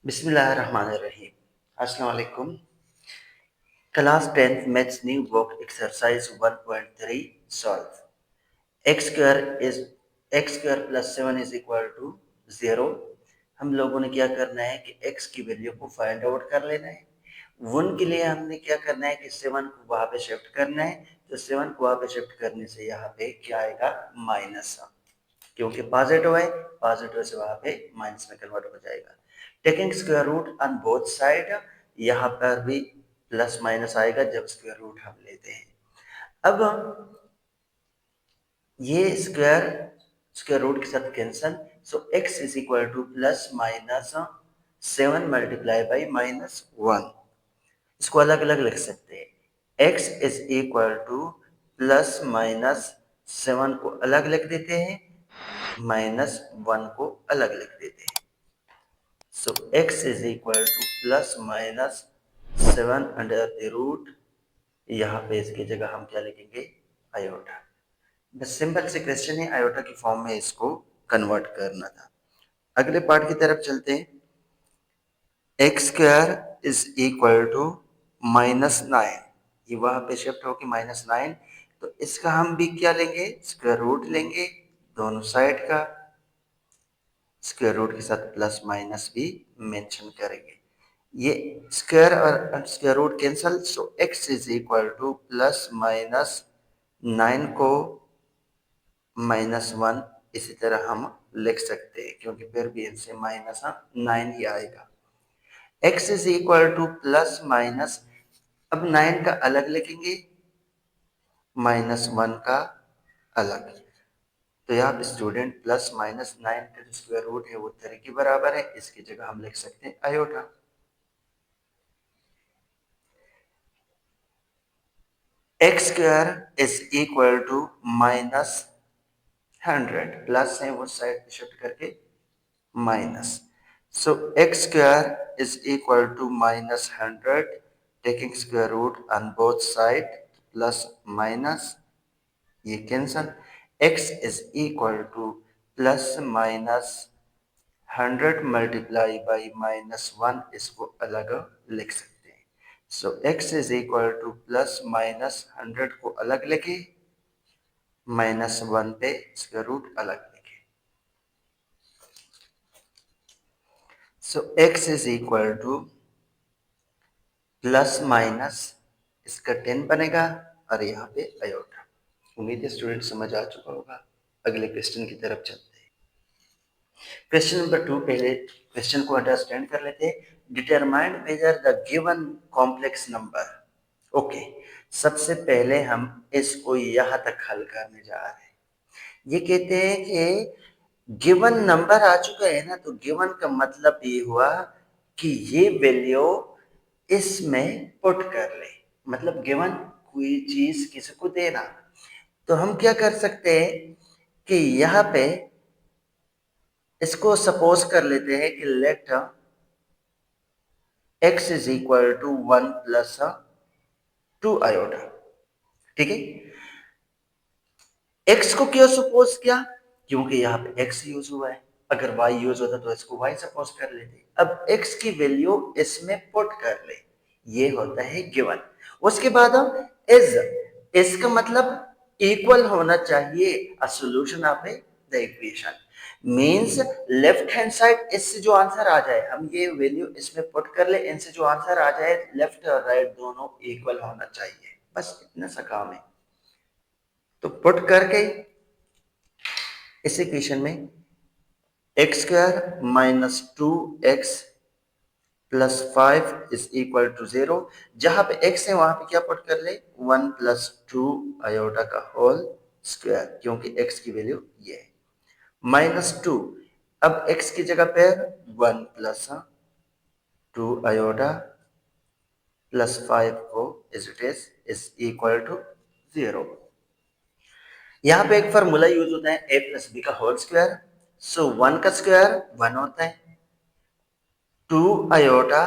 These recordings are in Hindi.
बिस्मिल्लाहिर्रहमानिर्रहीम। अस्सलाम वालेकुम। Class 10th maths new book exercise 1.3 solve x square plus 7 is equal to 0। हम लोगों ने क्या करना है कि x की वैल्यू को फाइंड आउट कर लेना है। 1 के लिए हमने क्या करना है कि 7 को वहां पे शिफ्ट करना है। तो 7 को वहां पे शिफ्ट करने से यहाँ पे क्या आएगा, माइनस, क्योंकि पॉजिटिव है, पॉजिटिव से वहां पे माइनस में कन्वर्ट हो जाएगा। Taking square root on both side, यहाँ पर भी प्लस माइनस आएगा जब स्क्वायर रूट हम लेते हैं। अब ये स्क्वायर स्क्वायर रूट के साथ cancel, so x is equal to plus minus 7 multiply by -1। इसको अलग अलग लिख सकते हैं। x is equal to plus minus 7 को अलग लिख देते हैं, -1 को अलग लिख देते हैं। So x is equal to plus minus 7 under the root, यहाँ पे इसकी जगह हम क्या लिखेंगे, आयोटा। बस सिंपल से क्वेश्चन है, आयोटा की फॉर्म में इसको कन्वर्ट करना था। अगले पार्ट की तरफ चलते हैं। X square is equal to -9, ये वहां पे शिफ्ट होके -9, तो इसका हम भी क्या लेंगे, स्क्वायर रूट लेंगे दोनों साइड का। स्क्वायर रूट के साथ प्लस माइनस भी मेंशन करेंगे। ये स्क्वायर और square root cancel, so x is equal to plus minus 9 को -1 इसी तरह हम लिख सकते हैं, क्योंकि फिर भी इनसे -9 ही आएगा। x is equal to plus minus, अब 9 का अलग लिखेंगे, -1 का अलग। तो यहाँ पे स्टूडेंट प्लस माइनस 9 का जो स्क्वायर रूट है वो 3 के बराबर है, इसकी जगह हम लिख सकते हैं iota. X square is equal to -100, plus है वो साइड पे शिफ्ट करके minus, so x square is equal to -100, taking square root on both side, plus minus ये cancel. x is equal to plus minus 100 multiply by -1, इसको अलग लिख सकते हैं। So x is equal to plus minus 100 को अलग लिखे, -1 पे स्क्वायर रूट अलग लिखे। सो x is equal to plus minus, इसका 10 बनेगा और यहाँ पे आयोटा। उम्मीद है स्टूडेंट समझ आ चुका होगा। अगले क्वेश्चन की तरफ चलते हैं। क्वेश्चन नंबर 2, पहले क्वेश्चन को अंडरस्टैंड कर लेते हैं। Determine whether the given complex number. Okay, सबसे पहले हम इसको यहां तक हल करने जा रहे हैं। ये कहते हैं कि गिवन नंबर आ चुका है ना, तो गिवन का मतलब ये हुआ कि ये वैल्यू इसमें पुट कर ले, मतलब गिवन कोई चीज किसी को देना। तो हम क्या कर सकते हैं कि यहाँ पे इसको सपोज कर लेते हैं कि let x is equal to 1 plus 2 iota. ठीक है, x को क्यों सपोज किया, क्योंकि यहाँ पे x यूज हुआ है। अगर y यूज होता तो इसको y सपोज कर लेते। अब x की वैल्यू इसमें पुट कर ले, ये होता है गिवन। उसके बाद इज, इसका मतलब इक्वल होना चाहिए a solution of the equation. Means left hand side इससे जो आंसर आ जाए, हम ये वैल्यू इसमें पुट कर ले, इनसे जो आंसर आ जाए लेफ्ट और राइट दोनों इक्वल होना चाहिए, बस इतना सा काम है। तो पुट करके इस इक्वेशन में x square minus 2x plus 5 is equal to 0, जहां पे x है वहां पे क्या पुट कर ले, 1 प्लस 2 आयोटा का होल स्क्वायर, क्योंकि x की वैल्यू ये है -2। अब x की जगह पे 1 प्लस 2 आयोटा प्लस 5 को is it is equal to 0। यहाँ पे एक फॉर्मूला यूज होता है a प्लस बी का होल स्क्वायर। सो 1 का स्क्वायर 1 होता है, 2 iota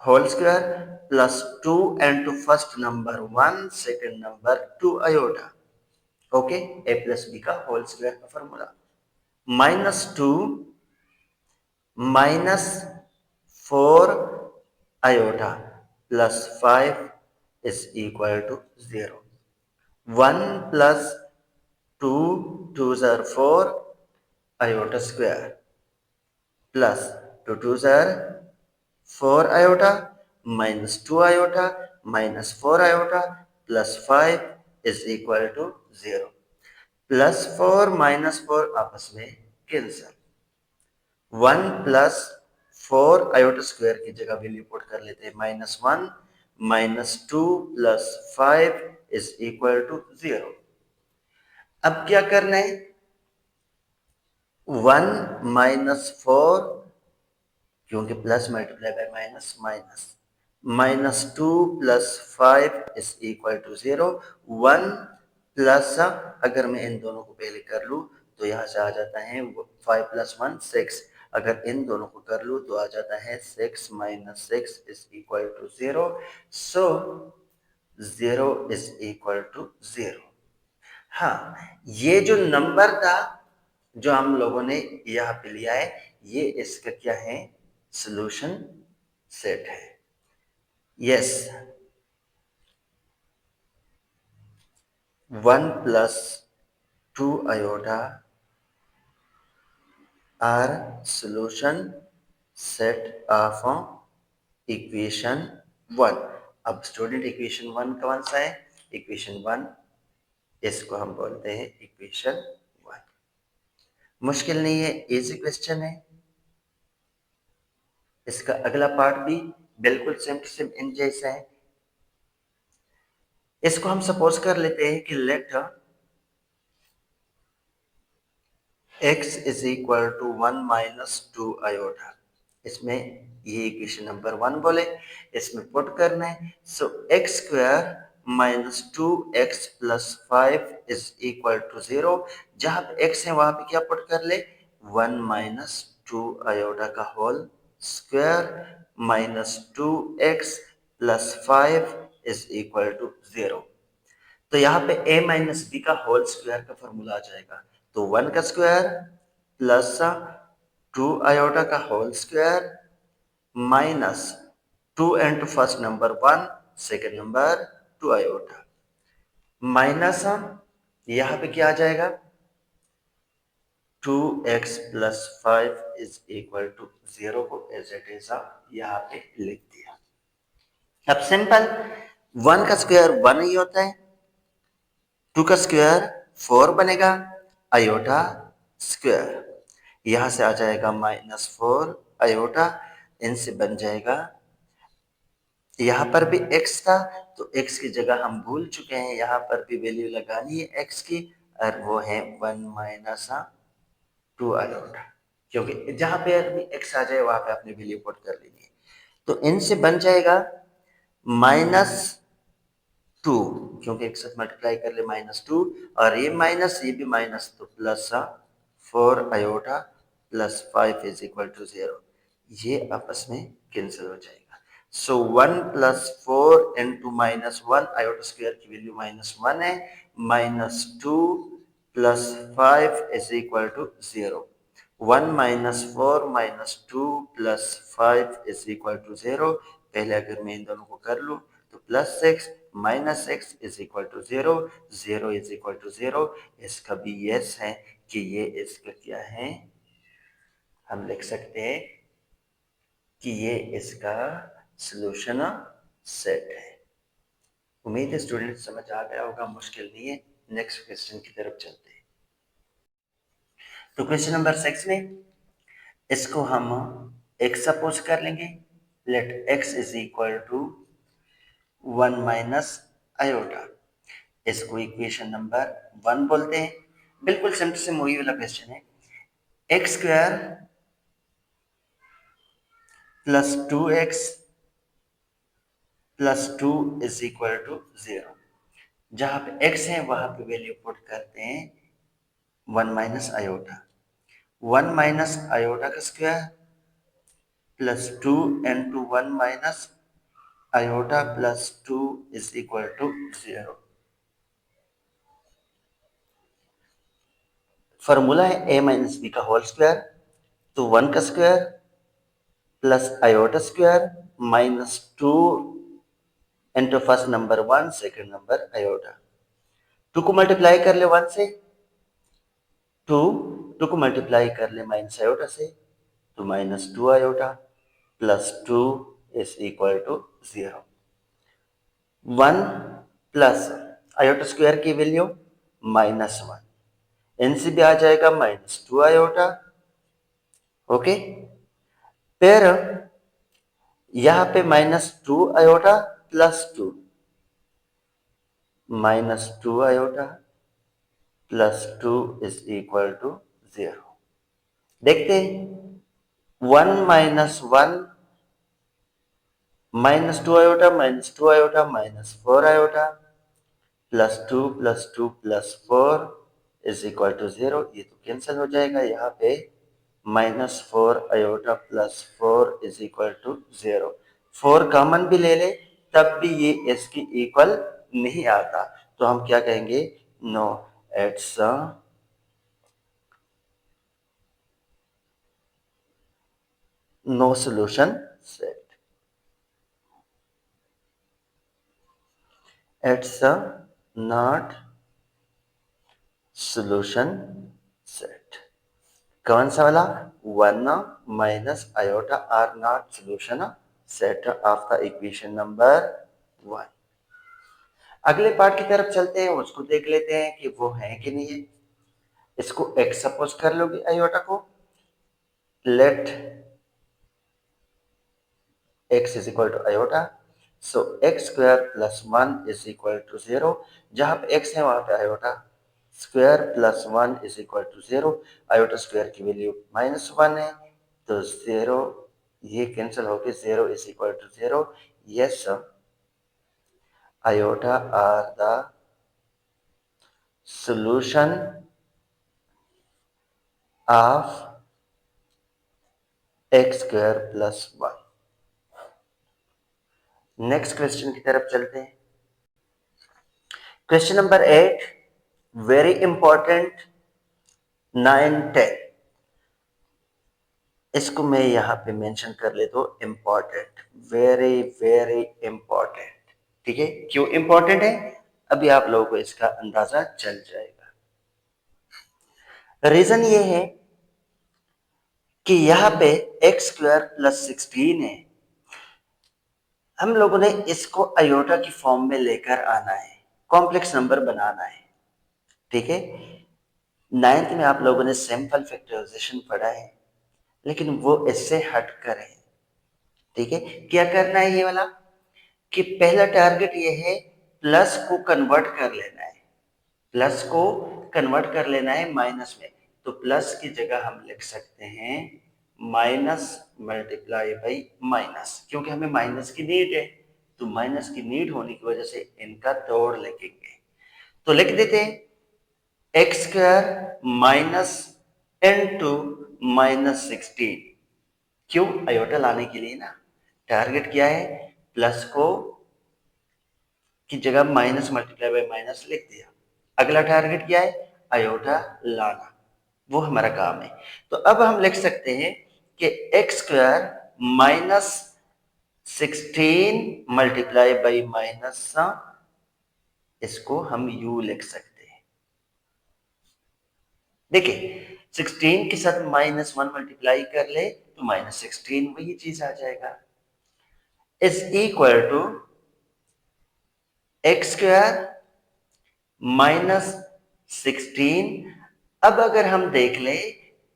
whole square plus 2 into first number 1, second number 2 iota. Okay, a plus B का होल स्क्वायर का formula. -2 minus 4 plus 5 is equal to 0। 1 plus 2 2 ज़र 4 आयोटा स्क्वायर प्लस 2 2 ज़र 4 iota minus 2 iota minus 4 iota plus 5 is equal to 0। Plus 4 minus 4 आपस में कैंसिल। 1 प्लस 4 आयोटा स्क्वायर की जगह वैल्यू पुट कर लेते हैं -1 -2 प्लस 5 इज इक्वल टू 0। अब क्या करना है? 1 -4 क्योंकि plus multiply by minus minus -2 plus 5 is equal to 0। 1 plus अगर मैं इन दोनों को पहले कर लूं तो यहां से आ जाता है 5 प्लस 1 6। अगर इन दोनों को कर लूं तो आ जाता है 6 minus 6 is equal to 0। So 0 is equal to 0। हाँ, ये जो नंबर था जो हम लोगों ने यहाँ पे लिया है, ये इसका क्या है? सॉल्यूशन सेट है। Yes, 1 plus 2 iota are solution set of equation 1। अब स्टूडेंट इक्वेशन 1 कौन सा है? इक्वेशन 1 इसको हम बोलते हैं इक्वेशन 1। मुश्किल नहीं है, इजी क्वेश्चन है। इसका अगला पार्ट भी बिल्कुल सेम टू सेम इन जैसा है। इसको हम सपोज कर लेते हैं कि let x is equal to 1 minus 2 iota. इसमें ये इक्वेशन नंबर 1 बोले, इसमें पुट करना है। So x square minus 2x plus 5 is equal to 0। जहां पे x है वहां पे क्या पुट कर ले? 1 माइनस 2 आयोटा का whole square minus 2x plus 5 is equal to 0। तो यहाँ पे a माइनस बी का होल स्क्वायर का फॉर्मूला आ जाएगा। तो 1 का स्क्वायर प्लस 2 आयोटा का whole square minus 2 into first number 1 second number 2 iota minus यहाँ पे क्या आ जाएगा? 2x plus 5 is equal to 0 को एज इट इज यहाँ पे लिख दिया। अब सिंपल, 1 का स्क्वायर 1 ही होता है, 2 का स्क्वायर 4 बनेगा, आयोटा स्क्वायर यहां से आ जाएगा -4 आयोटा, इनसे बन जाएगा। यहां पर भी x था तो x की जगह हम भूल चुके हैं, यहां पर भी वैल्यू लगानी है x की, और वो है 1 माइनस 2 आयोटा, क्योंकि जहां पे भी x आ जाए वहां पे आपने वैल्यू पुट कर लेनी है। तो इनसे बन जाएगा -2, क्योंकि एक साथ मल्टीप्लाई कर ले -2, और ये माइनस ये भी माइनस, तो plus 4 iota plus 5 is equal to 0। ये आपस में कैंसिल हो जाएगा। So 1 plus 4 into -1 iota square की वैल्यू -1 है, -2 plus 5 is equal to 0। 1 minus 4 minus 2 plus 5 is equal to 0। पहले अगर मैं इन दोनों को कर लूं तो plus 6 minus 6 is equal to 0। 0 is equal to 0। इसका भी यस है कि ये इसका क्या है? हम लिख सकते हैं कि ये इसका सॉल्यूशन सेट है। उम्मीद है स्टूडेंट समझ आ गया होगा, मुश्किल नहीं है। नेक्स्ट क्वेश्चन की तरफ चलते हैं। तो क्वेश्चन नंबर 6 में इसको हम x सपोज कर लेंगे। Let x is equal to 1 minus iota, इसको इक्वेशन नंबर 1 बोलते हैं। बिल्कुल सिंपल से वही वाला क्वेश्चन है। X square plus 2x plus 2 is equal to 0। जहां पे x है वहां पे वैल्यू पुट करते हैं 1 माइनस आयोटा। 1 माइनस आयोटा का square plus 2 into 1 minus iota plus 2 is equal to 0। Formula है a माइनस बी का होल स्क्वायर, तो 1 का square plus iota square minus 2 into first number 1 second number iota. 2 को मल्टीप्लाई कर ले 1 से, 2 2 को मल्टीप्लाई कर ले माइनस आयोटा से, तो minus 2 iota plus 2 is equal to 0। 1 plus iota square की वैल्यू -1, इनसे भी आ जाएगा -2 आयोटा। ओके, फिर यहां पे -2 iota plus 2, -2 iota plus 2 is equal to 0। देखते हैं, 1 -1 -2 iota -2 iota -4 iota plus 2 plus 4 is equal to 0। ये तो कैंसिल हो जाएगा। यहाँ पे -4 iota plus 4 is equal to 0। 4 common भी ले ले तब भी ये इसकी इक्वल नहीं आता, तो हम क्या कहेंगे, no it's no solution set, it's not solution set. कौन सा वाला, 1 minus iota are not solution set of the equation number 1। अगले पार्ट की तरफ चलते हैं, उसको देख लेते हैं कि वो है कि नहीं है। इसको x सपोज कर लोगे आयोटा को, let x is equal to iota, so x square plus 1 is equal to 0। जहां पे x है वहां पे iota square plus 1 is equal to 0। Iota square की वैल्यू -1 है, तो 0 ये कैंसिल होके 0 is equal to 0। Yes, iota are the solution of x square plus 1। Next question की तरफ चलते हैं। Question number 8, very important, 9 10। इसको मैं यहां पे मेंशन कर लेता हूं, इंपॉर्टेंट, वेरी वेरी इंपॉर्टेंट। ठीक है, क्यों इंपॉर्टेंट है अभी आप लोगों को इसका अंदाजा चल जाएगा। रीजन ये है कि यहां पे एक्स स्क्वायर प्लस 16 है, हम लोगों ने इसको आयोटा की फॉर्म में लेकर आना है, कॉम्प्लेक्स नंबर बनाना है। ठीक है, 9th में आप लोगों ने सिंपल फैक्टराइजेशन पढ़ा है, लेकिन वो इससे हटकर है। ठीक है, क्या करना है ये वाला, कि पहला टारगेट ये है प्लस को कन्वर्ट कर लेना है, प्लस को कन्वर्ट कर लेना है माइनस में। तो प्लस की जगह हम लिख सकते हैं माइनस मल्टीप्लाई बाई माइनस, क्योंकि हमें माइनस की नीड है, तो माइनस की नीड होने की वजह से इनका तोड़ लिखेंगे। तो लिख देते हैं एक्स स्क्वायर माइनस इंटू -16। क्यों, आयोटा लाने के लिए ना। टारगेट क्या है, प्लस को की जगह माइनस मल्टीप्लाई बाय माइनस लिख दिया। अगला टारगेट क्या है, आयोटा लाना, वो हमारा काम है। तो अब हम लिख सकते हैं कि x square -16 multiply by minus, इसको हम u लिख सकते हैं। देखिए 16 के साथ -1 मल्टीप्लाई कर ले तो -16 वही चीज आ जाएगा, is equal to x square -16। अब अगर हम देख ले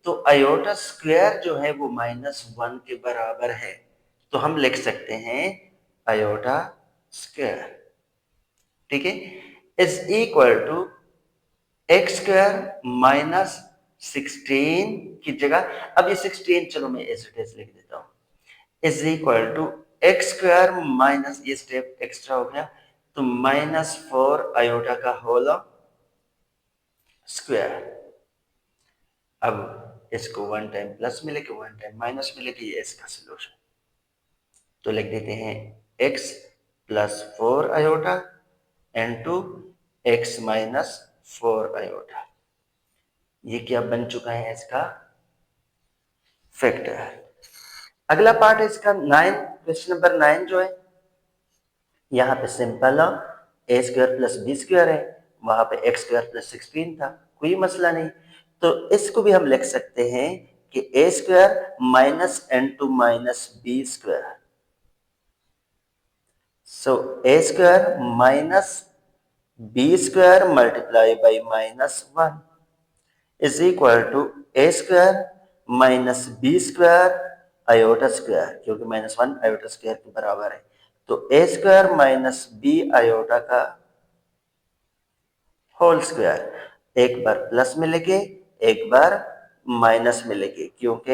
तो आयोटा स्क्वायर जो है वो -1 के बराबर है, तो हम लिख सकते हैं आयोटा स्क्वायर। ठीक है, is equal to x square -16 की जगह, अब ये 16 चलो मैं एज इट इज लिख देता हूं, is equal to x square minus, ये स्टेप एक्स्ट्रा हो गया, तो -4 आयोटा का होल स्क्वायर। अब इसको 1 टाइम प्लस में लेके 1 टाइम माइनस में लेके ये इसका सोल्यूशन, तो लिख देते हैं x plus 4 iota into x minus 4 iota. ये क्या बन चुका है इसका फैक्टर। अगला पार्ट है इसका 9, क्वेश्चन नंबर 9 जो है, यहाँ पे सिंपल ए स्क्वायर प्लस बी स्क्वायर है, वहां पे एक्स स्क्वायर प्लस 16 था, कोई मसला नहीं। तो इसको भी हम लिख सकते हैं कि a square minus into minus b square, so a square minus b square multiply by minus 1 is equal to a square minus b square iota square, क्योंकि माइनस 1 आयोटा स्क्वायर के बराबर है। तो a square minus b iota का होल स्क्वायर, एक बार प्लस में लिखे, एक बार माइनस में लिखे, क्योंकि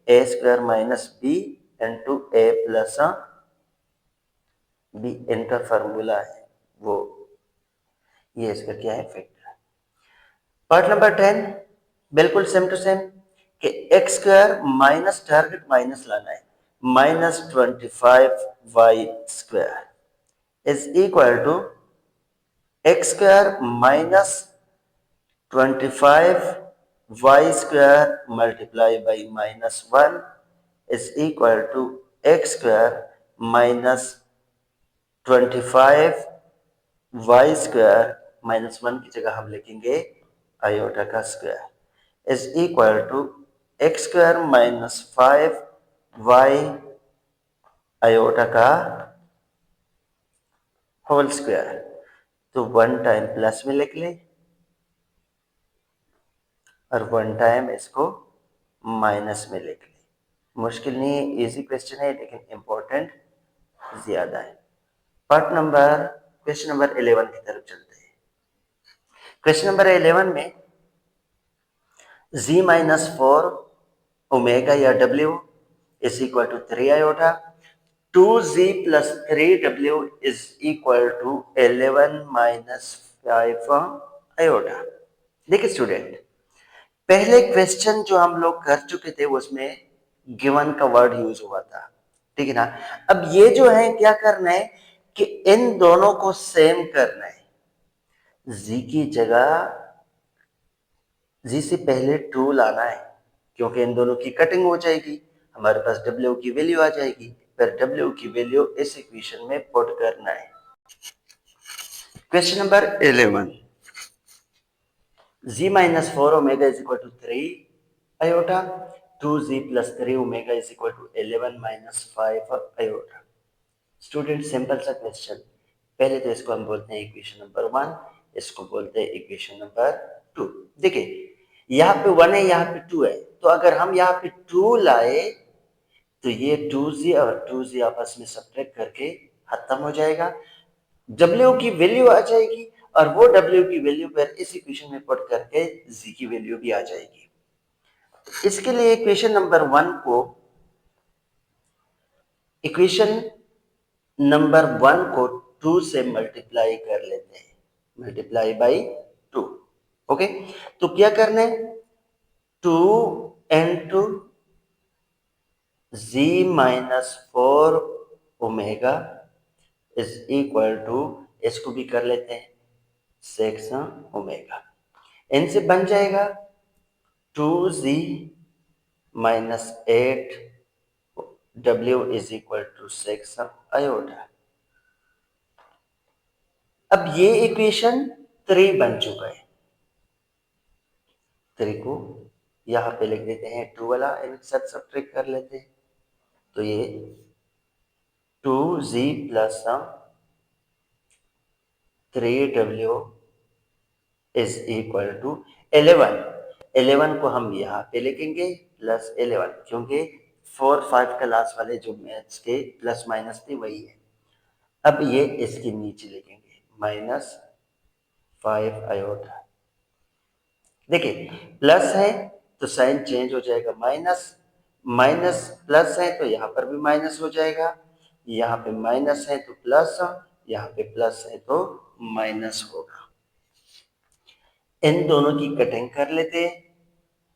ए square minus B into A plus B इनका फॉर्मूला है वो, ये इसका क्या है फैक्टर है। पार्ट नंबर 10 बिल्कुल सेम टू सेम कि x square minus target minus लाना है, minus 25y square is equal to x square minus 25y square multiplied by minus 1 is equal to x square minus 25y square minus 1 की जगह हम लिखेंगे आयोटा का square is equal to x square minus 5y iota का होल स्क्वायर। तो 1 टाइम प्लस में लिख ले और 1 टाइम इसको माइनस में लिख ले। मुश्किल नहीं है, इजी क्वेश्चन है, लेकिन इंपॉर्टेंट ज्यादा है। क्वेश्चन नंबर 11 की तरफ चलते हैं। क्वेश्चन नंबर 11 में z माइनस 4 ओमेगा या w is equal to 3 iota, 2z plus 3w is equal to 11 minus 5 iota. देखिए स्टूडेंट, पहले क्वेश्चन जो हम लोग कर चुके थे उसमें गिवन का वर्ड यूज हुआ था, ठीक है ना। अब ये जो है क्या करना है कि इन दोनों को सेम करना है, जी की जगह जी से पहले ट्रू लाना है, क्योंकि इन दोनों की कटिंग हो जाएगी, हमारे पास डब्ल्यू की वैल्यू आ जाएगी, फिर डब्ल्यू की वैल्यू इस इक्वेशन में पुट करना है। Question number 11, z minus 4 omega is equal to 3 iota, 2z plus 3 omega is equal to 11 minus 5 iota। Student simple सा क्वेश्चन, पहले तो इसको हम बोलते हैं इक्वेशन नंबर 1, इसको बोलते हैं इक्वेशन नंबर 2। देखिए यहाँ पे 1 है, यहाँ पे 2 है, तो अगर हम यहाँ पे 2 लाए तो ये 2z और 2z आपस में सब्ट्रैक्ट करके खत्म हो जाएगा, W की वैल्यू आ जाएगी और वो W की वैल्यू पर इस इक्वेशन में पुट करके Z की वैल्यू भी आ जाएगी। इसके लिए इक्वेशन नंबर 1 को इक्वेशन नंबर 1 को 2 से मल्टीप्लाई कर लेते हैं, मल्टीप्लाई बाई 2। ओके, तो क्या करना है, 2 into z minus 4 omega is equal to, इसको भी कर लेते हैं 6 ओमेगा, इनसे बन जाएगा 2z minus 8 w is equal to 6 iota. अब ये इक्वेशन 3 बन चुका है, 3 को यहां पे लिख देते हैं 2 वाला, इनके साथ सब्ट्रैक्ट कर लेते हैं, तो ये 2z plus 3w is equal to 11। 11 को हम यहाँ पे लिखेंगे प्लस 11, क्योंकि 4 5 क्लास वाले जो मैथ्स के प्लस माइनस थे वही है। अब ये इसके नीचे लिखेंगे माइनस 5 आयोटा। देखिए प्लस है तो साइन चेंज हो जाएगा, माइनस, माइनस प्लस है तो यहाँ पर भी माइनस हो जाएगा, यहाँ पे माइनस है तो प्लस, यहाँ पे प्लस है तो माइनस होगा। इन दोनों की कटिंग कर लेते हैं,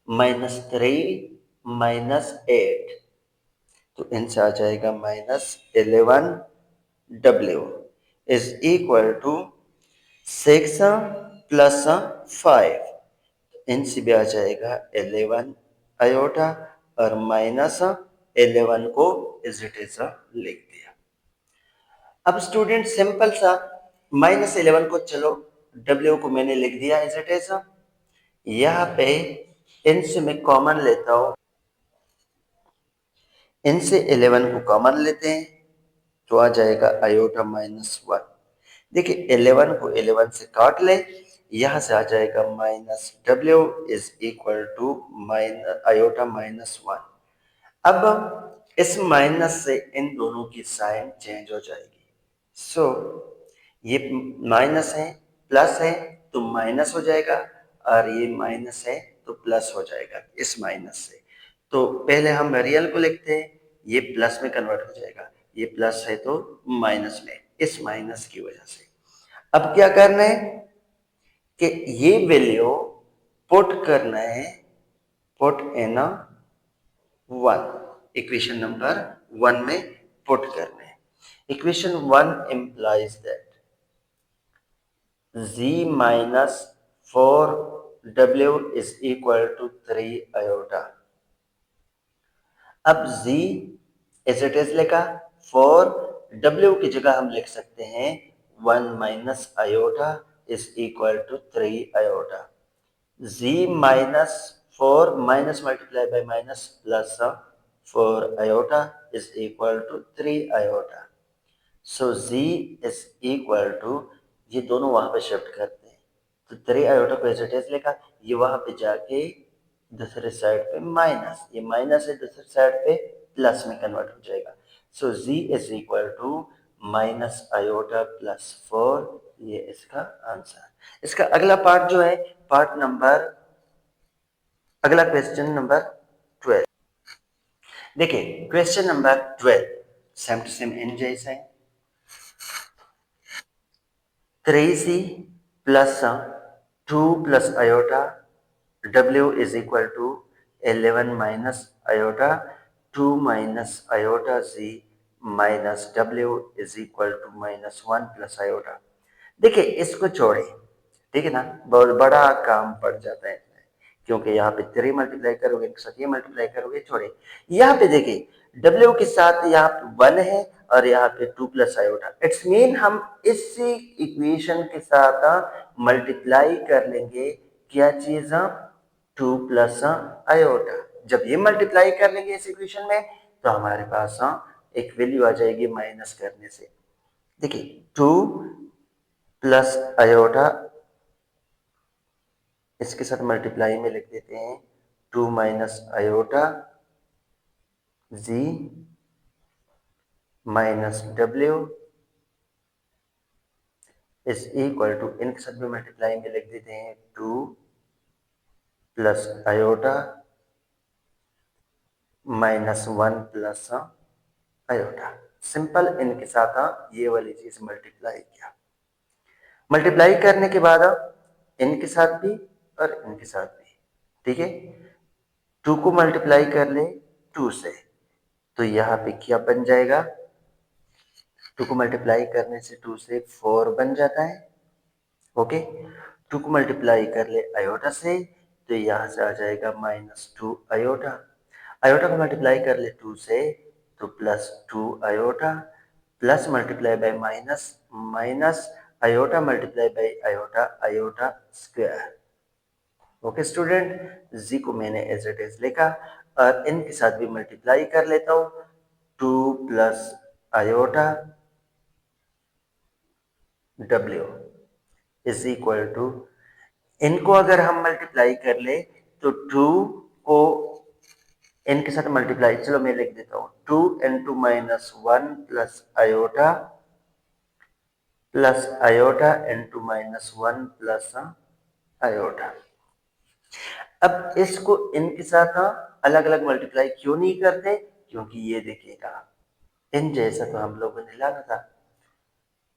-3 -8, तो इनसे आ जाएगा -11w is equal to 6 plus 5, इनसे भी आ जाएगा 11 आयोटा और माइनस 11 को इज इट इज लिख दिया। अब स्टूडेंट सिंपल सा -11 को चलो W को मैंने लिख दिया इज इट इज। यहाँ पे इनसे मैं कॉमन लेता हूं, इनसे 11 को कॉमन लेते हैं तो आ जाएगा आयोटा -1। देखिए 11 को 11 से काट ले, यहां से आ जाएगा -W is equal to iota -1। अब इस माइनस से इन दोनों की साइन चेंज हो जाएगी। सो ये माइनस है प्लस है तो माइनस हो जाएगा, और ये माइनस है तो प्लस हो जाएगा इस माइनस से। तो पहले हम रियल को लिखते हैं, ये प्लस में कन्वर्ट हो जाएगा, ये प्लस है तो माइनस में, इस माइनस की वजह से। अब क्या करना है कि ये वैल्यू पुट करना है, पुट इन 1, इक्वेशन नंबर 1 में पुट करना है। Equation 1 implies that z minus 4w is equal to 3 iota। अब z एज इट इज लिखा, 4w की जगह हम लिख सकते हैं 1 minus iota is equal to 3 iota. z minus 4 minus multiply by minus plus 4 iota is equal to 3 iota। So z is equal to, ये दोनों वहां पे शिफ्ट करते हैं तो 3 आयोटा को एज इट इज लिखा, ये वहां पे जाके दूसरे साइड पे माइनस, ये माइनस है दूसरे साइड पे प्लस में कन्वर्ट हो जाएगा। So z is equal to minus iota plus 4, ये इसका आंसर। इसका अगला पार्ट जो है, पार्ट नंबर, अगला क्वेश्चन नंबर 12। देखिए question number 12 same to same इन जैसा है। 3c plus 2 plus iota w is equal to 11 minus iota 2 minus iota z minus w is equal to -1 plus iota. देखिए इसको छोड़े, ठीक है ना, बहुत बड़ा काम पड़ जाता है क्योंकि यहाँ पे 3 मल्टीप्लाई करोगे, इनके साथ ये मल्टीप्लाई करोगे, छोड़े। यहाँ पे देखिए W के साथ यहाँ पे 1 है और यहाँ पे 2 प्लस आयोटा, इट्स मीन हम इसी इक्वेशन के साथ मल्टीप्लाई कर लेंगे क्या चीज, 2 प्लस आयोटा। जब ये मल्टीप्लाई कर लेंगे इस इक्वेशन में तो हमारे पास एक वैल्यू आ जाएगी माइनस करने से। देखिए 2 प्लस आयोटा, इसके साथ मल्टीप्लाई में लिख देते हैं 2 minus iota z minus w is equal to, इनके साथ भी मल्टीप्लाई में लिख देते हैं 2 plus iota -1 plus iota. Simple इनके साथ ये वाली चीज मल्टीप्लाई किया, मल्टीप्लाई करने के बाद इनके साथ भी और इनके साथ भी, ठीक है। 2 को मल्टीप्लाई कर ले 2 से तो यहाँ पे क्या बन जाएगा, 2 को मल्टीप्लाई करने से 2 से 4 बन जाता है, ओके। 2 को मल्टीप्लाई कर ले आयोटा से तो यहाँ से आ जाएगा -2 आयोटा। आयोटा को मल्टीप्लाई कर ले 2 से तो +2 iota, plus multiply by minus, minus iota multiply by iota, iota square. Okay student, G को मैंने एज इट इज लिखा और इनके साथ भी मल्टीप्लाई कर लेता हूं, 2 plus iota w is equal to, इनको अगर हम मल्टीप्लाई कर ले तो 2 को इनके साथ मल्टीप्लाई, चलो मैं लिख देता हूं 2 into -1 plus iota into -1 plus iota. अब इसको इनके साथ अलग अलग मल्टीप्लाई क्यों नहीं करते, क्योंकि ये देखिएगा इन जैसा तो हम लोगों ने लाना था,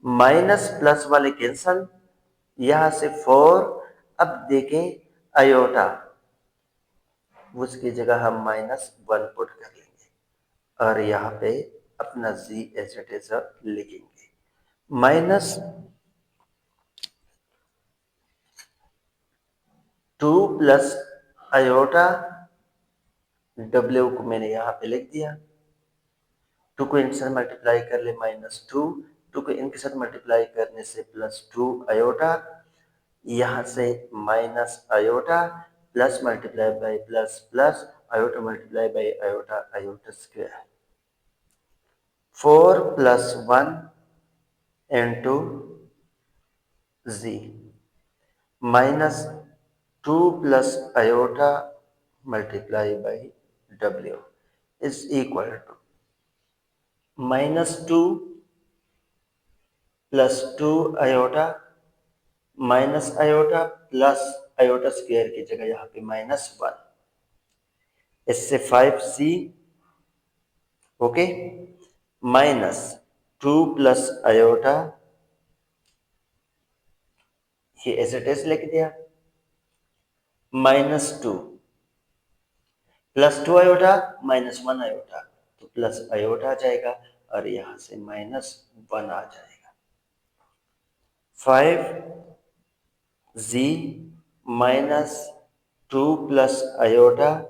माइनस प्लस वाले कैंसल, यहां से 4, अब देखें आयोटा, उसकी जगह हम -1 पुट कर लेंगे और यहाँ पे अपना z एज इट इज लिखेंगे, -2 प्लस आयोटा w को मैंने यहाँ पे लिख दिया टू को इनके साथ मल्टीप्लाई कर ले -2, टू को इनके साथ मल्टीप्लाई करने से +2 आयोटा, यहां से minus iota, plus multiply bye plus plus, iota multiply by iota, iota square, 4 + 1 into z -2 plus iota multiply by w is equal to -2 plus 2 iota minus iota plus iota square की जगह यहाँ पे -1, इससे 5c, ओके, -2 प्लस आयोटा, ये एज इट इज लिख दिया, -2 +2 आयोटा -1 आयोटा, तो प्लस आयोटा आ जाएगा और यहां से -1 आ जाएगा, 5z -2 plus iota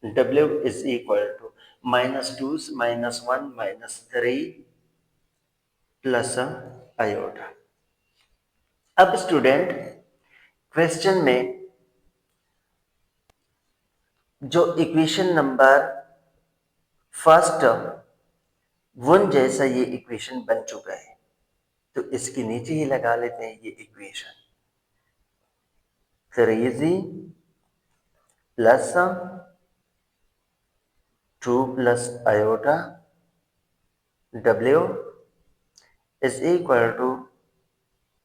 w is equal to -2 -1 -3 plus iota. अब स्टूडेंट क्वेश्चन में जो इक्वेशन नंबर फर्स्ट वन जैसा ये इक्वेशन बन चुका है, तो इसके नीचे ही लगा लेते हैं ये equation, 3z plus 2 plus iota w is equal to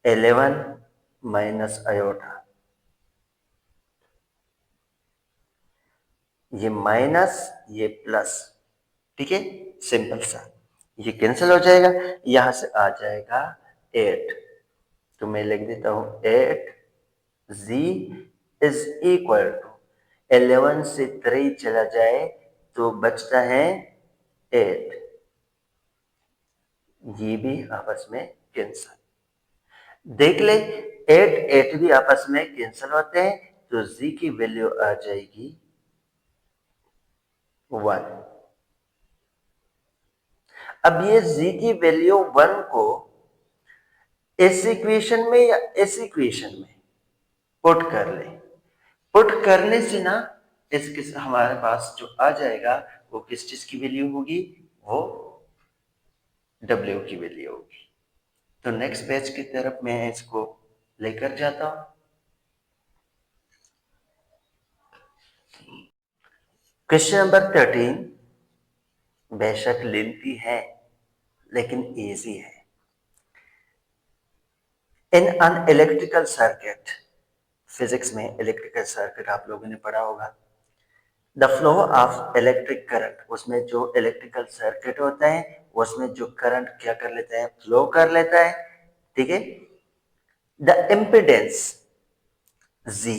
11 minus iota, ये माइनस ये प्लस, ठीक है, सिंपल सा, ये कैंसिल हो जाएगा, यहां से आ जाएगा 8, तो मैं लिख देता हूं 8z इज इक्वल टू 11 से 3 चला जाए तो बचता है 8, ये भी आपस में कैंसिल, देख ले 8 8 भी आपस में कैंसिल होते हैं, तो z की वैल्यू आ जाएगी 1। अब ये z की वैल्यू 1 को इस इक्वेशन में या इस इक्वेशन में पुट कर ले, पुट करने से ना इसके हमारे पास जो आ जाएगा वो किस चीज की वैल्यू होगी, वो w की वैल्यू होगी। तो नेक्स्ट पेज की तरफ मैं इसको लेकर जाता हूं। क्वेश्चन नंबर 13 बेशक लेंथी है लेकिन इजी है। इन अन इलेक्ट्रिकल सर्किट, फिजिक्स में इलेक्ट्रिकल सर्किट आप लोगों ने पढ़ा होगा, the flow of electric current, उसमें जो इलेक्ट्रिकल सर्किट होता है उसमें जो करंट क्या कर लेता है, फ्लो कर लेता है, ठीक है। द इम्पिडेंस जी,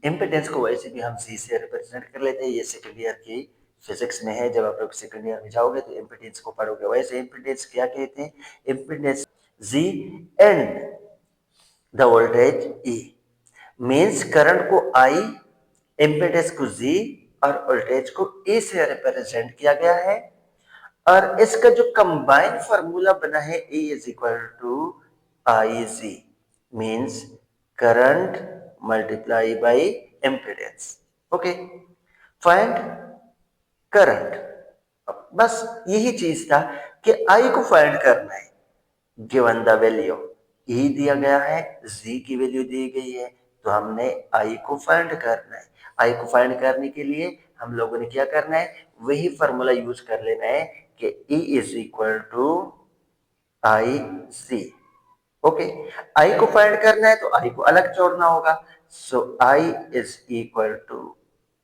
इम्पिडेंस को वैसे भी हम जी से रिप्रेजेंट कर लेते हैं, ये सेकंड ईयर की फिजिक्स में है, जब आप लोग सेकंड ईयर में जाओगे तो इम्पिडेंस को पढ़ोगे। वैसे इम्पिडेंस क्या कहते हैं, impedance Z and the voltage E, means current को आई, इम्पिडेंस को जी और वोल्टेज को ए से रिप्रेजेंट किया गया है, और इसका जो कंबाइंड फार्मूला बना है A is equal to I ji, means current multiply by impedance, okay. Find current, बस यही चीज था कि आई को फाइंड करना है, गिवन द वैल्यू ई दिया गया है, जी की वैल्यू दी गई है, तो हमने आई को फाइंड करना है। आई को फाइंड करने के लिए हम लोगों ने क्या करना है, वही फॉर्मूला यूज कर लेना है कि E is equal to I C, okay. I को फाइंड करना है तो आई को अलग जोड़ना होगा, so I is equal to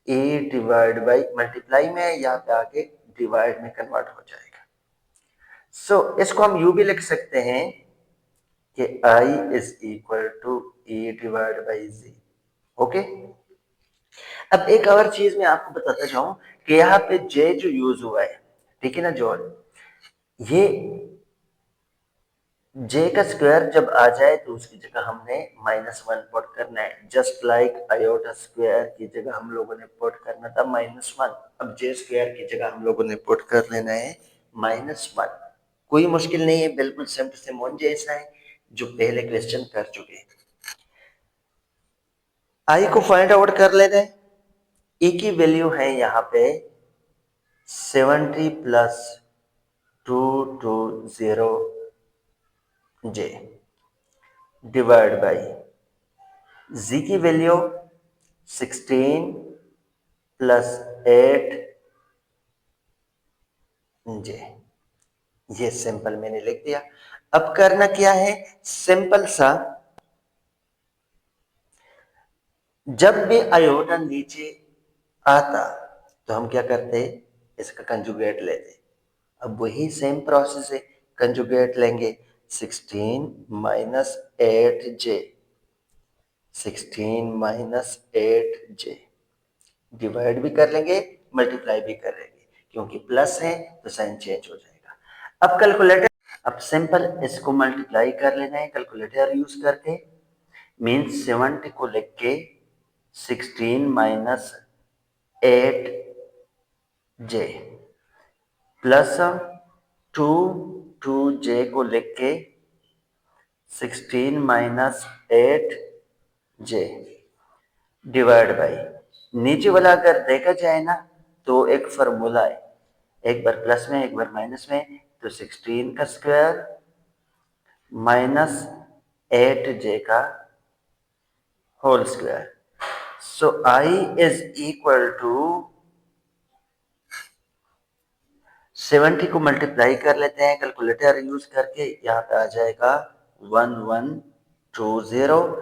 A divide by, multiply में है, यहाँ पे आके डिवाइड में कन्वर्ट हो जाएगा। सो इसको हम यू भी लिख सकते हैं कि I is equal to A divide by Z, okay. अब एक और चीज मैं आपको बताता जाऊं कि यहाँ पे J जो यूज हुआ है, ठीक है ना जॉन, ये J का स्क्वायर जब आ जाए तो उसकी जगह हमने -1 पुट करना है, जस्ट लाइक आयोटा स्क्वायर की जगह हम लोगों ने पुट करना था -1, अब J स्क्वायर की जगह हम लोगों ने पुट कर लेना है -1। कोई मुश्किल नहीं है, बिल्कुल सेम टू सेम वन जैसा है जो पहले क्वेश्चन कर चुके हैं। आई को फाइंड आउट कर लेते हैं। ई की वैल्यू है यहाँ पे 70 plus 220 J divide by G की वैल्यू 16 प्लस 8 जे। ये सिंपल मैंने लिख दिया। अब करना क्या है, सिंपल सा, जब भी आयोटा नीचे आता तो हम क्या करते, इसका कंजुगेट लेते। अब वही सेम प्रोसेस है, कंजुगेट लेंगे 16 माइनस 8 जे, 16 माइनस 8 जे, डिवाइड भी कर लेंगे, मल्टीप्लाई भी कर लेंगे, क्योंकि प्लस है तो साइन चेंज हो जाएगा। अब कैलकुलेटर, अब सिंपल इसको मल्टीप्लाई कर लेना है कैलकुलेटर यूज करके। मीन्स 70 को लिख के 16 माइनस 8 जे प्लस 2 जे को लिख के 16 माइनस 8 जे डिवाइड बाई, नीचे वाला अगर देखा जाए ना तो एक फॉर्मूला है, एक बार प्लस में एक बार माइनस में, तो 16 का स्क्वायर माइनस 8 जे का whole square. So I is equal to 70 को मल्टीप्लाई कर लेते हैं कैलकुलेटर यूज करके, यहाँ पे आ जाएगा 1120।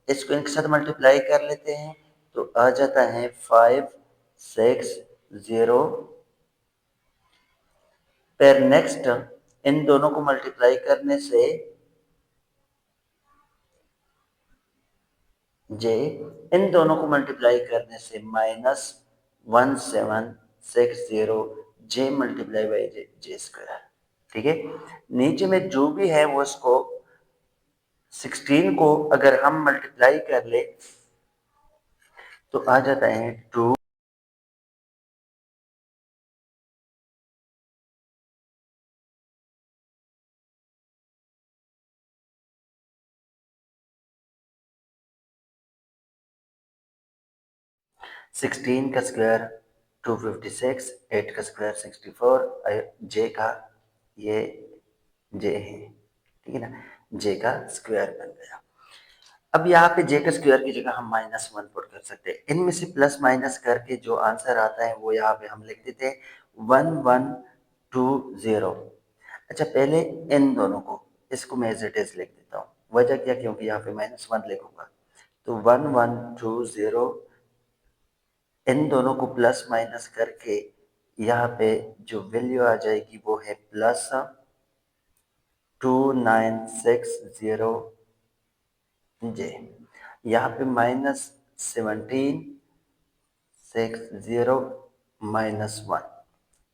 इसको इनके साथ मल्टीप्लाई कर लेते हैं तो आ जाता है 560। फिर नेक्स्ट इन दोनों को मल्टीप्लाई करने से जे, इन दोनों को मल्टीप्लाई करने से -1760 जे मल्टीप्लाई बाई जे स्क्वायर। ठीक है, नीचे में जो भी है वो इसको 16 को अगर हम मल्टीप्लाई कर ले तो आ जाता है 2 16 का स्क्वायर 256, 8 का स्क्वायर 64, जे का ये जे है, ठीक है ना, जे का स्क्वायर बन गया। अब यहाँ पे जे का स्क्वायर की जगह हम -1 पुट कर सकते हैं। इनमें से प्लस माइनस करके जो आंसर आता है वो यहाँ पे हम लिख देते हैं 1120। अच्छा, पहले इन दोनों को, इसको मैं एज इट इज लिख देता हूँ। वजह क्या, क्योंकि यहाँ पे -1 लिखूंगा तो 1120, इन दोनों को प्लस माइनस करके यहाँ पे जो वैल्यू आ जाएगी वो है प्लस 2960 जे। यहाँ पे -1760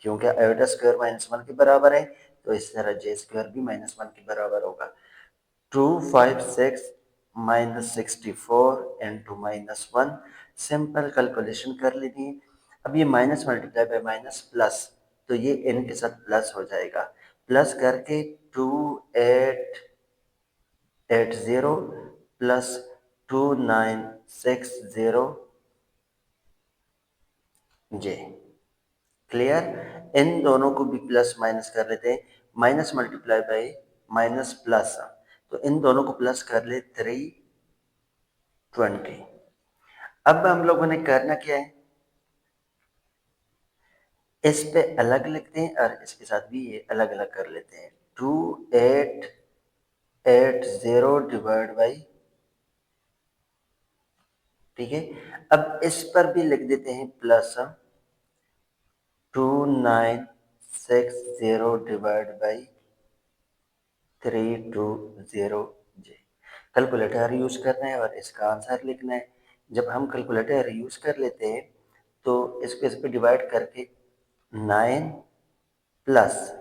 क्योंकि आयोटा स्क्वायर -1 के बराबर है तो इस तरह जे स्क्वायर भी -1 के बराबर होगा। 256 -64 इंटू -1, सिंपल कैलकुलेशन कर लेनी है। अब ये minus multiply by minus plus, तो ये इनके साथ प्लस हो जाएगा, प्लस करके 2880 प्लस 2960 जे। क्लियर, इन दोनों को भी प्लस माइनस कर लेते हैं, minus multiply by minus plus, तो इन दोनों को प्लस कर ले 320। अब हम लोगों ने करना क्या है, इस पे अलग लिखते हैं और इसके साथ भी ये अलग अलग कर लेते हैं। 2880 डिवाइड बाई, ठीक है, अब इस पर भी लिख देते हैं plus 2960 divide by 320 J. Calculator use करना है और इसका आंसर लिखना है। जब हम कैलकुलेटर यूज कर लेते हैं तो इसको इस पे डिवाइड करके 9 प्लस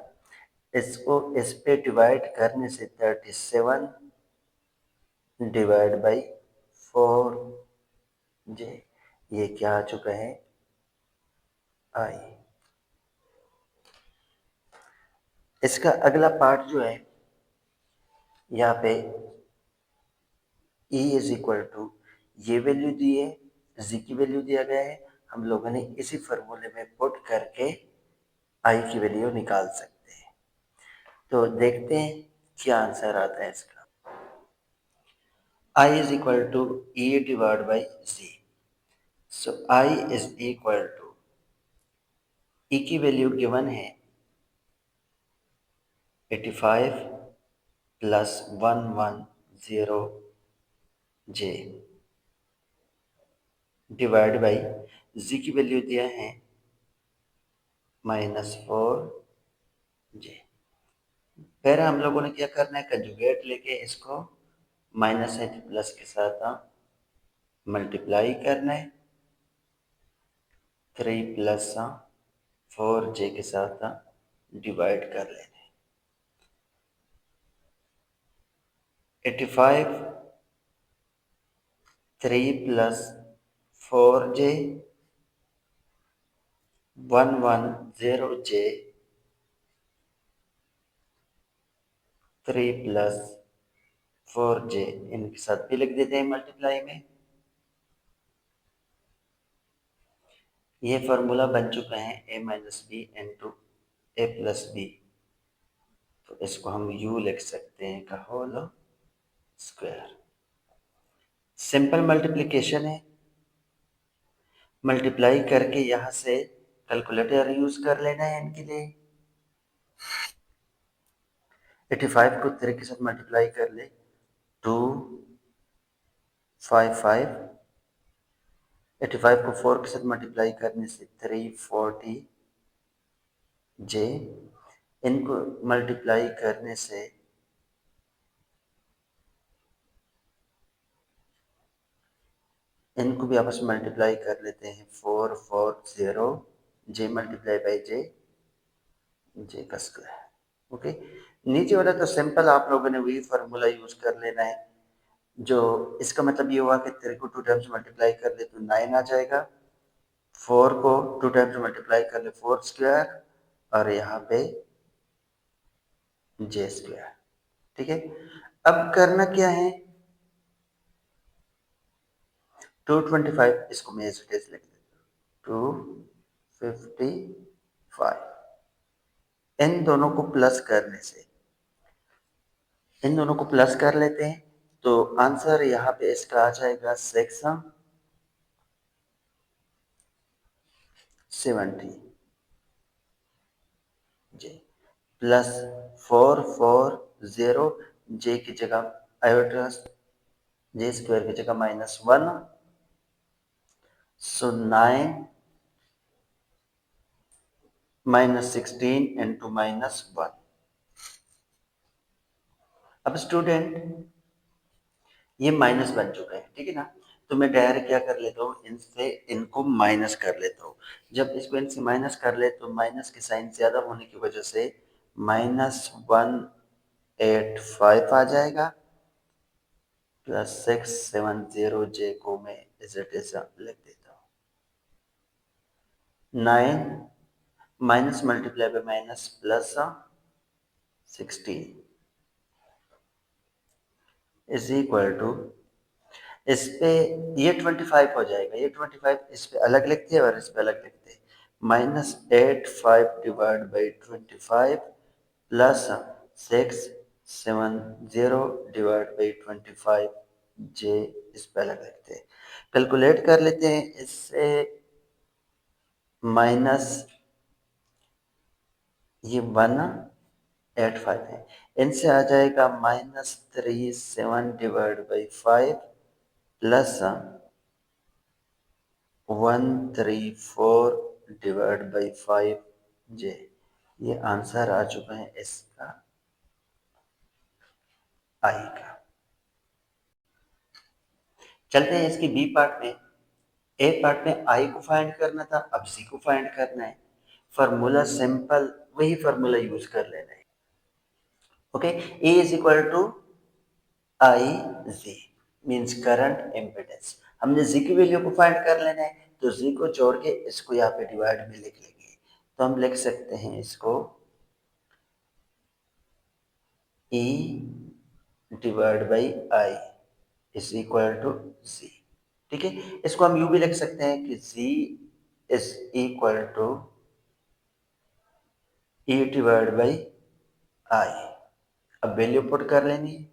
इसको इस पे डिवाइड करने से 37 डिवाइड बाई 4 जे, ये क्या आ चुका है आई। इसका अगला पार्ट जो है यहाँ पे E इज इक्वल टू ये वैल्यू दी है, जी की वैल्यू दिया गया है, हम लोगों ने इसी फॉर्मूले में पुट करके आई की वैल्यू निकाल सकते हैं। तो देखते हैं क्या आंसर आता है इसका। I is equal to E divide by G. So I is equal to E की वैल्यू गिवन है 85 plus 110 J divide by G की वैल्यू दिया है -4 जे। फिर हम लोगों ने क्या करना है, कंजुगेट लेके इसको माइनस है प्लस के साथ मल्टीप्लाई करना है, 3 प्लस 4 जे के साथ डिवाइड कर लेना है। 85 3 प्लस 4 जे 110 जे 3 प्लस 4 जे, इनके साथ भी लिख देते हैं मल्टीप्लाई में। ये फॉर्मूला बन चुका है a minus B into A plus B. तो इसको हम u लिख सकते हैं का होल स्क्वायर। सिंपल मल्टीप्लिकेशन है, मल्टीप्लाई करके यहाँ से कैलकुलेटर यूज कर लेना है इनके लिए। 85 को 3 के साथ मल्टीप्लाई कर ले, 255। 85 को 4 के साथ मल्टीप्लाई करने से 340 जे। इनको मल्टीप्लाई करने से इनको भी आपस में मल्टीप्लाई कर लेते हैं, 440 जे मल्टीप्लाई बाई जे, जे का स्क्वायर। ओके, नीचे वाला तो सिंपल आप लोगों ने वही फार्मूला यूज कर लेना है। जो इसका मतलब ये हुआ कि 3 को 2 टाइम्स मल्टीप्लाई कर ले तो 9 आ जाएगा, 4 को 2 टाइम्स मल्टीप्लाई कर ले 4 स्क्वायर, और यहाँ पे जे स्क्वायर। ठीक है, अब करना क्या है, 225 इसको मैं एज इट इज लिख देता हूँ, 255। इन दोनों को प्लस करने से, इन दोनों को प्लस कर लेते हैं तो आंसर यहाँ पे इसका आ जाएगा 670 जे प्लस 440 जे की जगह आयोटस जे स्क्वायर की जगह -1, सो 9 -16 इंटू -1। अब स्टूडेंट ये माइनस बन चुका है, ठीक है ना, तो मैं डायरेक्ट क्या कर लेता हूँ, इनसे इनको माइनस कर लेता हूँ। जब इसको इनसे माइनस कर ले तो माइनस के साइन ज्यादा होने की वजह से -185 आ जाएगा, प्लस 670 जे को मैं इज इट इज लिख देता हूँ। 9 minus multiply by minus plus 16 is equal to, इस पे ये 25 हो जाएगा, ये 25 इस पे अलग लिखते हैं और इस पे अलग लिखते हैं, -85 divide by 25 plus 670 divide by 25 जे इस पे अलग लिखते हैं। कैलकुलेट कर लेते हैं, इससे माइनस ये 185 है, इनसे आ जाएगा -37 divide by 5 plus 134 divide by 5 जे। ये आंसर आ चुका है इसका आई का। चलते हैं इसकी बी पार्ट में। ए पार्ट में आई को फाइंड करना था, अब सी को फाइंड करना है। फॉर्मूला सिंपल, वही फॉर्मूला यूज कर लेना है। Okay, A is equal to I ji means current impedance. हमने जी की वैल्यू को फाइंड कर लेना है, तो जी को जोड़ के इसको यहाँ पे डिवाइड में लिख लेंगे। तो हम लिख सकते हैं इसको E divide by I is equal to G. ठीक है, इसको हम यूं भी लिख सकते हैं कि G is equal to E divide by I. अब वैल्यू पुट कर लेनी है।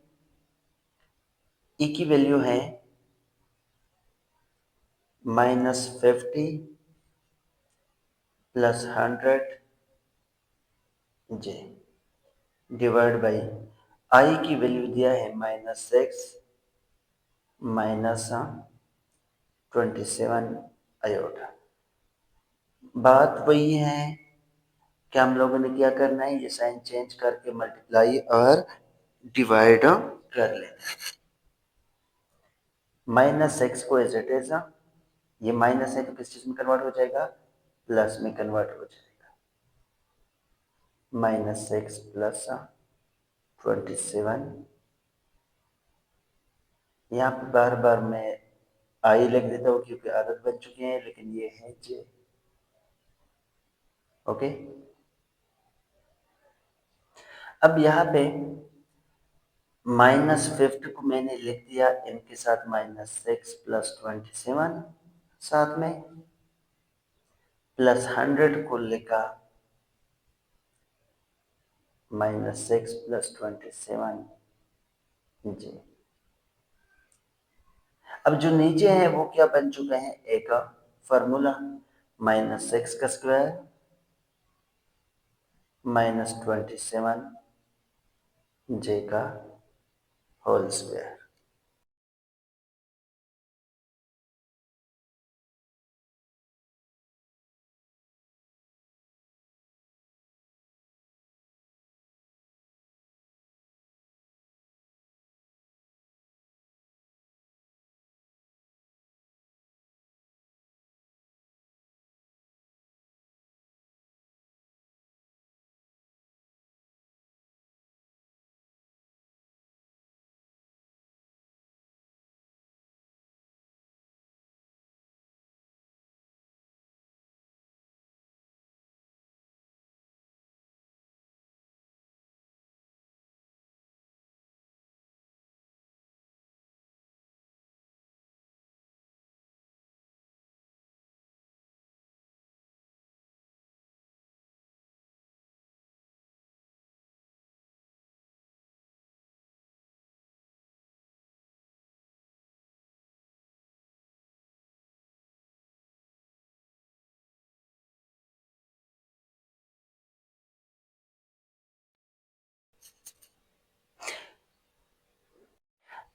ई की वैल्यू है -50 plus 100 J divide by I की वैल्यू दिया है -6 माइनस 27 आयोटा। बात वही है कि हम लोगों ने क्या करना है, ये साइन चेंज करके मल्टीप्लाई और डिवाइड कर लेना है। -6 को एज इट इज, ये माइनस है तो किस चीज में कन्वर्ट हो जाएगा, प्लस में कन्वर्ट हो जाएगा। -6 प्लस 27, यहाँ पे बार बार मैं आई लिख देता हूँ क्योंकि आदत बन चुकी है, लेकिन ये है जे। ओके, अब यहाँ पे -50 को मैंने लिख दिया इनके साथ -6 प्लस 27 साथ में, प्लस 100 को लिखा -6 प्लस 27 जी। अब जो नीचे है वो क्या बन चुके हैं, एक फॉर्मूला -6 का स्क्वायर -27 जे का होल स्क्वायर।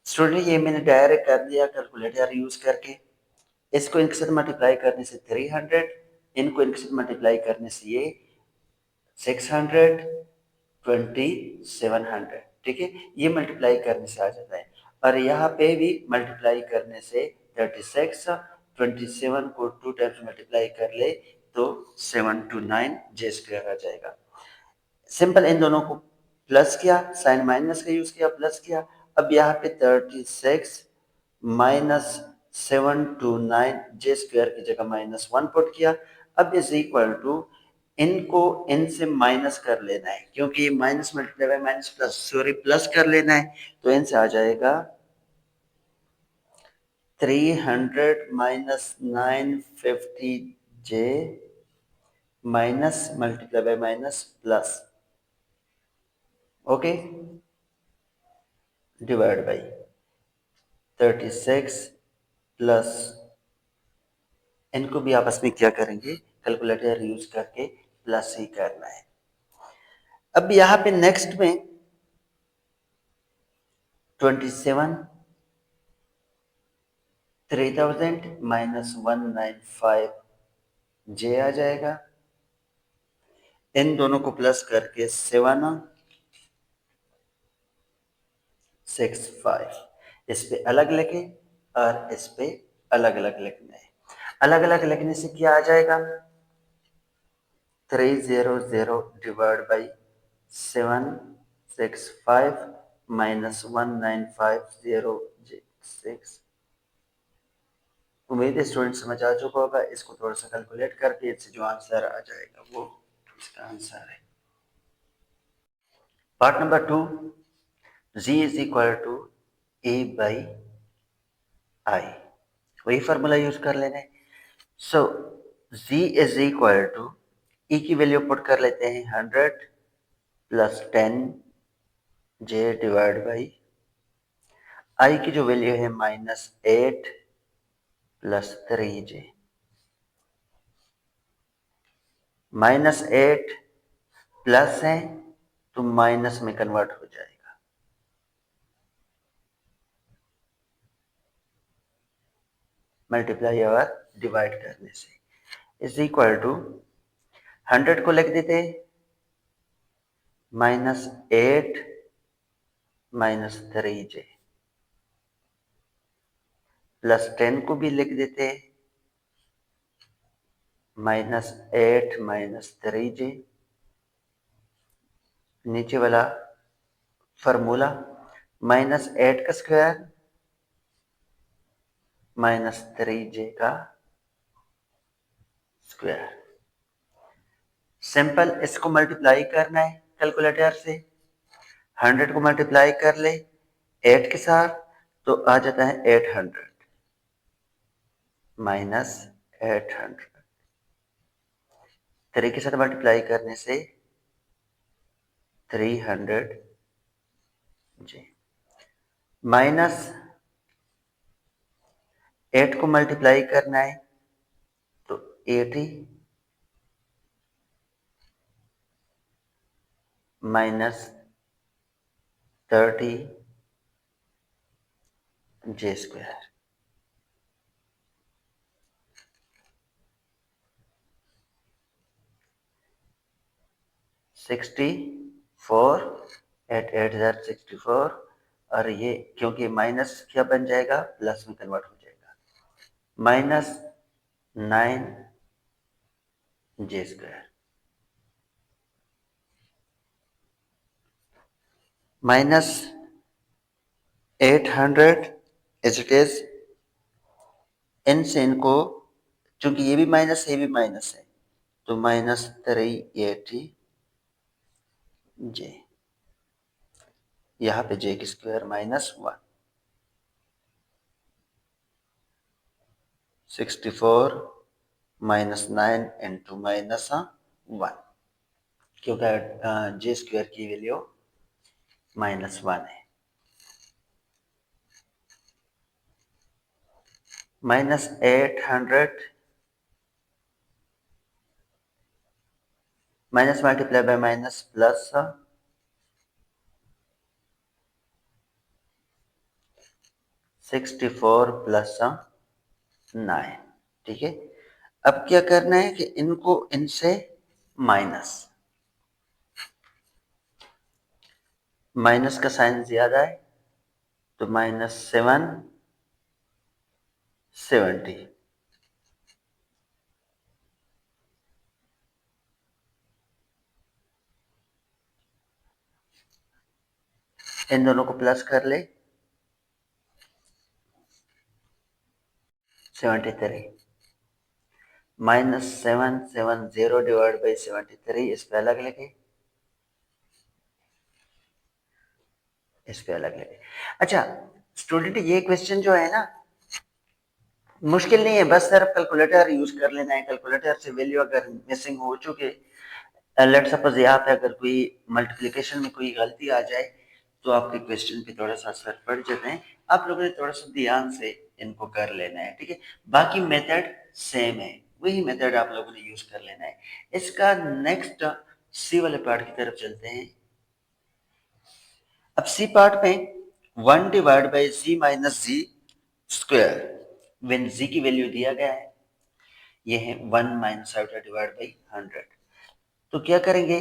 स्टूडेंट ये मैंने डायरेक्ट कर दिया कैलकुलेटर यूज करके। इसको इनके साथ मल्टीप्लाई करने से 300, इनको इनके साथ मल्टीप्लाई करने से ये 600, 2700। ठीक है, ये मल्टीप्लाई करने से आ जाता है। और यहाँ पे भी मल्टीप्लाई करने से 36, 27 को 2 टाइम्स मल्टीप्लाई कर ले तो 729 जे स्क्वायर आ जाएगा। सिंपल इन दोनों को प्लस किया, साइन माइनस का यूज किया, प्लस किया। अब यहाँ पे 36 माइनस 729 जे स्क्वायर की जगह -1 पुट किया। अब इज इक्वल टू, इनको इनसे माइनस कर लेना है क्योंकि minus multiply by minus plus, sorry plus कर लेना है। तो इनसे आ जाएगा 300 minus 950 J minus multiply by minus plus, okay, divide by 36 plus, इनको भी आपस में क्या करेंगे, कैलकुलेटर यूज करके प्लस ही करना है। अब यहाँ पे नेक्स्ट में 27 3000 माइनस 195 जे आ जाएगा। इन दोनों को प्लस करके 765, इस पे अलग लिखे और इस पे अलग अलग लिखना है। अलग अलग लिखने से क्या आ जाएगा, 300 डिवाइड बाई 765 माइनस 1950 उम्मीद है स्टूडेंट समझ आ चुका होगा। इसको थोड़ा सा कैलकुलेट करके इससे जो आंसर आ जाएगा वो इसका आंसर है। Part number 2, z is equal to A by I, वही फॉर्मूला यूज कर लेना है। So z is equal to E की वैल्यू पुट कर लेते हैं 100 plus 10 J divide by I की जो वैल्यू है -8 प्लस 3j। -8 प्लस है तो माइनस में कन्वर्ट हो जाएगा, मल्टीप्लाई और डिवाइड करने से इज इक्वल टू 100 को लिख देते -8 -3j प्लस 10 को भी लिख देते -8 -3j, नीचे वाला फॉर्मूला -8 का स्क्वायर -3j का स्क्वायर। सिंपल, इसको मल्टीप्लाई करना है कैलकुलेटर से। 100 को मल्टीप्लाई कर ले 8 के साथ तो आ जाता है 800 -800। 3 के साथ मल्टीप्लाई करने से 300 जी, -8 को मल्टीप्लाई करना है तो 80 -30 जे स्क्वायर। 64 8 8 64 और ये क्योंकि माइनस क्या बन जाएगा, प्लस में कन्वर्ट हो जाएगा, -9 J square. -800 as it is, इनसे इनको, चूंकि ये भी माइनस ये भी माइनस है तो -380 जे, यहाँ पे जे की स्क्वायर -1, 64 -9 इंटू -1, क्योंकि जे स्क्वायर की वैल्यू -1 है। -800 minus multiply by minus plus 64 plus 9, ठीक है। अब क्या करना है कि इनको इनसे माइनस, माइनस का साइन ज्यादा है तो -770, इन दोनों को प्लस कर ले 73, -770 डिवाइड बाई 73, इस पे अलग लगे, इस पे अलग लगे। अच्छा स्टूडेंट, ये क्वेश्चन जो है ना मुश्किल नहीं है, बस सिर्फ कैलकुलेटर यूज कर लेना है। कैलकुलेटर से वैल्यू अगर मिसिंग हो चुके, लेट सपोज यहाँ पे अगर कोई मल्टीप्लिकेशन में कोई गलती आ जाए तो आपके क्वेश्चन पे थोड़ा सा असर पड़ जाता है। आप लोगों ने थोड़ा सा ध्यान से इनको कर लेना है, ठीक है। बाकी मेथड सेम है, वही मेथड आप लोगों ने यूज कर लेना है। इसका नेक्स्ट सी वाले पार्ट की तरफ चलते हैं। अब सी पार्ट में 1 divide by G minus G square, when G की वैल्यू दिया गया है, ये है 1 माइनस आउटर डिवाइड बाई 100। तो क्या करेंगे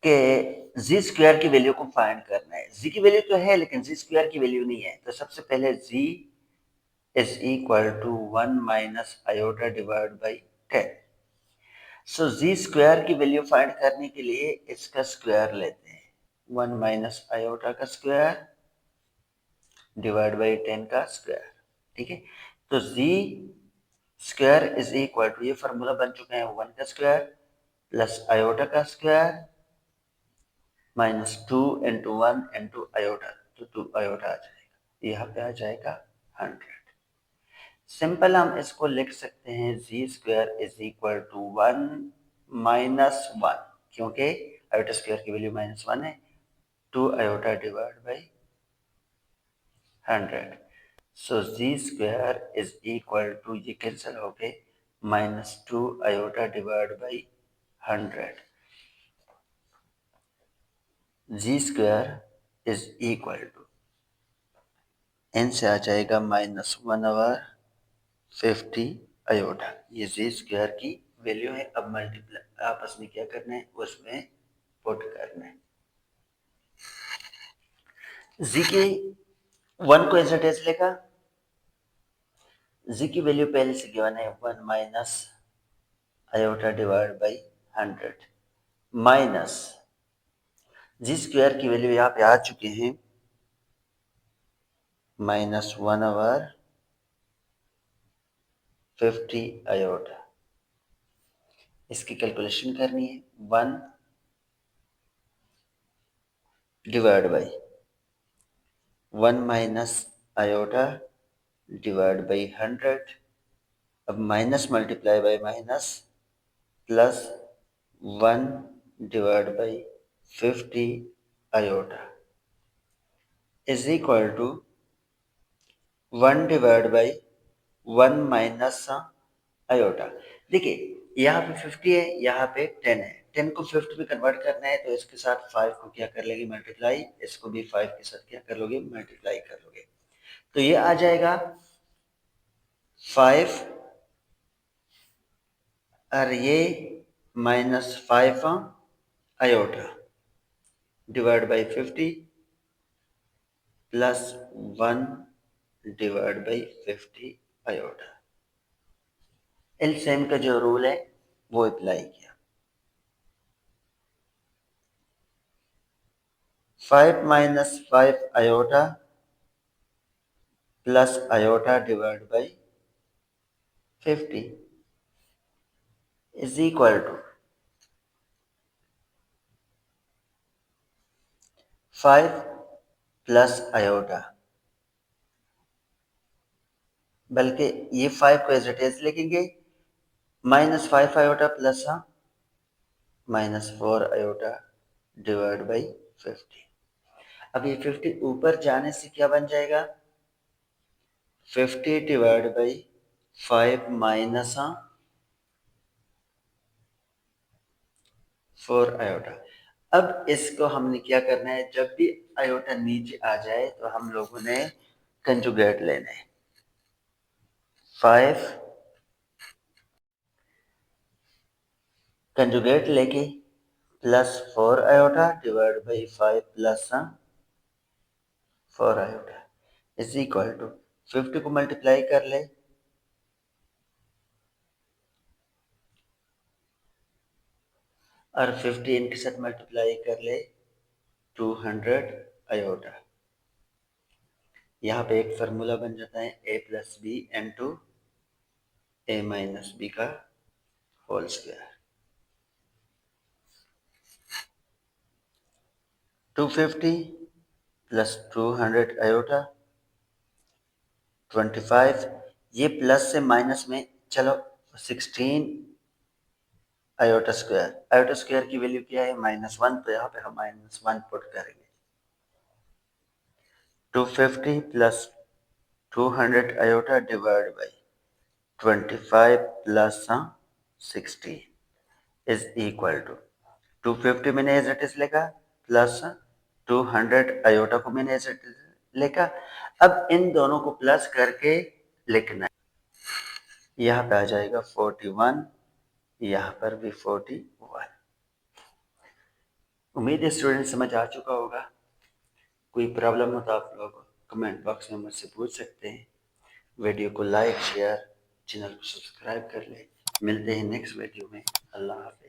कि जी स्क्वायर की वैल्यू को फाइंड करना है। जी की वैल्यू तो है लेकिन जी स्क्वायर की वैल्यू नहीं है, तो सबसे पहले G is equal to 1 minus iota divide by 10। So G square की वैल्यू फाइंड करने के लिए इसका स्क्वायर लेते हैं, 1 माइनस आयोटा का स्क्वायर डिवाइड बाई 10 का स्क्वायर, ठीक है। तो G square is equal to, ये फॉर्मूला बन चुका है 1 का स्क्वायर प्लस आयोटा का स्क्वायर -2 × 1 × तो 2 आयोटा आ जाएगा, यहाँ पे आ जाएगा 100। सिंपल हम इसको लिख सकते हैं z² = 1 - 1, क्योंकि आयोटा स्क्वायर की वैल्यू -1 है, 2 iota divide by 100। So z² ये कैंसिल हो गए, -2 आयोटा डिवाइड बाई 100। z² इनसे आ जाएगा -1/50 आयोटा। ये z² की वैल्यू है। अब मल्टीप्लाई आपस में क्या करना है, उसमें पुट करना है। z के 1 को एज इट इज लेगा, z की वैल्यू पहले से गिवन है 1 minus iota divide by 100 minus z² की वैल्यू यहाँ पे आ चुके हैं -1/50 आयोटा। इसकी कैलकुलेशन करनी है, 1 divide by 1 minus iota divide by 100। अब minus multiply by minus plus 1 divide by 50 iota is equal to 1 divide by 1 minus iota. देखिए यहाँ पे 50 है, यहाँ पे 10 है, 10 को 50 में कन्वर्ट करना है तो इसके साथ 5 को क्या कर लेगी, मल्टीप्लाई, इसको भी 5 के साथ क्या कर लोगे, मल्टीप्लाई कर लोगे। तो ये आ जाएगा 5 और ये -5 iota divide by 50 plus 1 divide by 50 iota. LCM का जो रूल है वो अप्लाई किया। 5 minus 5 iota plus iota divide by 50 is equal to 5 plus iota, बल्कि ये 5 को एज इट इज लिखेंगे, -5 iota plus -4 iota divide by 50। अब ये 50 ऊपर जाने से क्या बन जाएगा, 50 डिवाइड बाई 5 माइनस 4 आयोटा। अब इसको हमने क्या करना है, जब भी आयोटा नीचे आ जाए तो हम लोगों ने कंजुगेट लेना है। 5 कंजुगेट लेके plus 4 iota divide by 5 plus 4 iota is equal to 50 को मल्टीप्लाई कर ले और 50 इनके साथ मल्टीप्लाई कर ले 200 आयोटा। यहाँ पे एक फार्मूला बन जाता है a plus B into a minus B का होल स्क्वायर। 250 प्लस 200 आयोटा 25, ये प्लस से माइनस में चलो 16 आयोटा स्क्वायर की वैल्यू क्या है, -1, तो यहाँ पे हम -1 पुट करेंगे। 250 plus 200 iota divide by 25 plus 16 is equal to 250 मैंने एज इट इज लिखा प्लस 200 आयोटा को मैंने एज इट इज लिखा। अब इन दोनों को प्लस करके लिखना है, यहाँ पे आ जाएगा 41, यहाँ पर भी 41। उम्मीद है स्टूडेंट समझ आ चुका होगा। कोई प्रॉब्लम हो तो आप लोग कमेंट बॉक्स में मुझसे पूछ सकते हैं। वीडियो को लाइक शेयर, चैनल को सब्सक्राइब कर ले। मिलते हैं नेक्स्ट वीडियो में। अल्लाह हाफ़िज़।